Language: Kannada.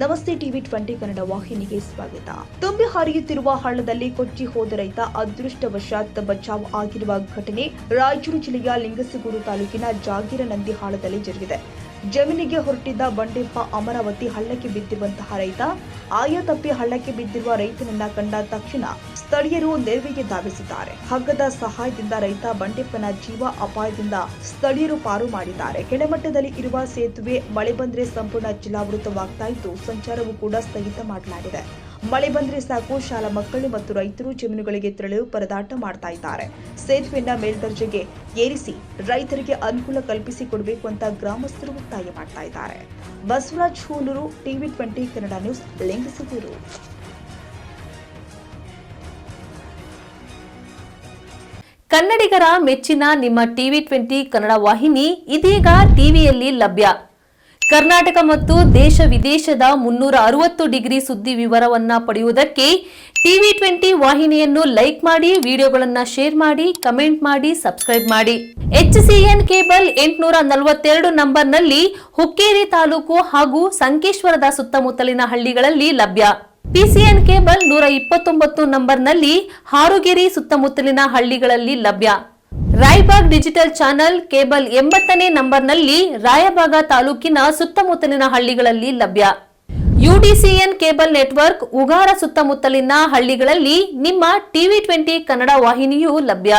ನಮಸ್ತೆ ಟಿವಿ 20 ಕನ್ನಡ ವಾಹಿನಿಗೆ ಸ್ವಾಗತ. ತುಂಬಿ ಹರಿಯುತ್ತಿರುವ ಹಳ್ಳದಲ್ಲಿ ಕೊಚ್ಚಿ ಹೋದ ರೈತ ಅದೃಷ್ಟವಶಾತ್ ಬಚಾವ್ ಆಗಿರುವ ಘಟನೆ ರಾಯಚೂರು ಜಿಲ್ಲೆಯ ಲಿಂಗಸಗೂರು ತಾಲೂಕಿನ ಜಾಗೀರನಂದಿಹಾಳದಲ್ಲಿ ಜರುಗಿದೆ. ಜಮೀನಿಗೆ ಹೊರಟಿದ್ದ ಬಂಡೆಪ್ಪ ಅಮರಾವತಿ ಹಳ್ಳಕ್ಕೆ ಬಿದ್ದಿರುವಂತಹ ರೈತ ಆಯ ತಪ್ಪಿ ಹಳ್ಳಕ್ಕೆ ಬಿದ್ದಿರುವ ರೈತನನ್ನ ಕಂಡ ತಕ್ಷಣ ಸ್ಥಳೀಯರು ನೆರವಿಗೆ ಧಾವಿಸಿದ್ದಾರೆ. ಹಗ್ಗದ ಸಹಾಯದಿಂದ ರೈತ ಬಂಡೆಪ್ಪನ ಜೀವ ಅಪಾಯದಿಂದ ಸ್ಥಳೀಯರು ಪಾರು ಮಾಡಿದ್ದಾರೆ. ಕೆಳಮಟ್ಟದಲ್ಲಿ ಇರುವ ಸೇತುವೆ ಮಳೆ ಬಂದ್ರೆ ಸಂಪೂರ್ಣ ಜಲಾವೃತವಾಗ್ತಾ ಇದ್ದು ಸಂಚಾರವೂ ಕೂಡ ಸ್ಥಗಿತ ಮಾಡಲಾಗಿದೆ. ಮಳೆ ಬಂದ್ರೆ ಸಾಕು ಶಾಲಾ ಮಕ್ಕಳು ಮತ್ತು ರೈತರು ಜಮೀನುಗಳಿಗೆ ತೆರಳಲು ಪರದಾಟ ಮಾಡ್ತಾ ಇದ್ದಾರೆ. ಸೇತುವೆಯನ್ನ ಮೇಲ್ದರ್ಜೆಗೆ ಏರಿಸಿ ರೈತರಿಗೆ ಅನುಕೂಲ ಕಲ್ಪಿಸಿಕೊಡಬೇಕು ಅಂತ ಗ್ರಾಮಸ್ಥರು ಒತ್ತಾಯ ಮಾಡ್ತಾ ಇದ್ದಾರೆ. Basavaraj Hunur, TV 20 Kannada news, Lingasugur. ಕನ್ನಡಿಗರ ಮೆಚ್ಚಿನ ನಿಮ್ಮ ಟಿವಿ 20 ಕನ್ನಡ ವಾಹಿನಿ ಇದೀಗ ಟಿವಿಯಲ್ಲಿ ಲಭ್ಯ. ಕರ್ನಾಟಕ ಮತ್ತು ದೇಶ ವಿದೇಶದ 360 ಡಿಗ್ರಿ ಸುದ್ದಿ ವಿವರವನ್ನ ಪಡೆಯುವುದಕ್ಕೆ ಟಿವಿ 20 ವಾಹಿನಿಯನ್ನು ಲೈಕ್ ಮಾಡಿ, ವಿಡಿಯೋಗಳನ್ನು ಶೇರ್ ಮಾಡಿ, ಕಮೆಂಟ್ ಮಾಡಿ, ಸಬ್ಸ್ಕ್ರೈಬ್ ಮಾಡಿ. HCN ಕೇಬಲ್ 842 ನಂಬರ್ನಲ್ಲಿ ಹುಕ್ಕೇರಿ ತಾಲೂಕು ಹಾಗೂ ಸಂಕೇಶ್ವರದ ಸುತ್ತಮುತ್ತಲಿನ ಹಳ್ಳಿಗಳಲ್ಲಿ ಲಭ್ಯ. PCN ಕೇಬಲ್ 129 ನಂಬರ್ನಲ್ಲಿ ಹಾರುಗೆರೆ ಸುತ್ತಮುತ್ತಲಿನ ಹಳ್ಳಿಗಳಲ್ಲಿ ಲಭ್ಯ. ರಾಯಬಾಗ್ ಡಿಜಿಟಲ್ ಚಾನೆಲ್ ಕೇಬಲ್ 80ನೇ ನಂಬರ್ನಲ್ಲಿ ರಾಯಬಾಗ ತಾಲೂಕಿನ ಸುತ್ತಮುತ್ತಲಿನ ಹಳ್ಳಿಗಳಲ್ಲಿ ಲಭ್ಯ. UDCN ಕೇಬಲ್ ನೆಟ್ವರ್ಕ್ ಉಗಾರ ಸುತ್ತಮುತ್ತಲಿನ ಹಳ್ಳಿಗಳಲ್ಲಿ ನಿಮ್ಮ ಟಿವಿ 20 ಕನ್ನಡ ವಾಹಿನಿಯೂ ಲಭ್ಯ.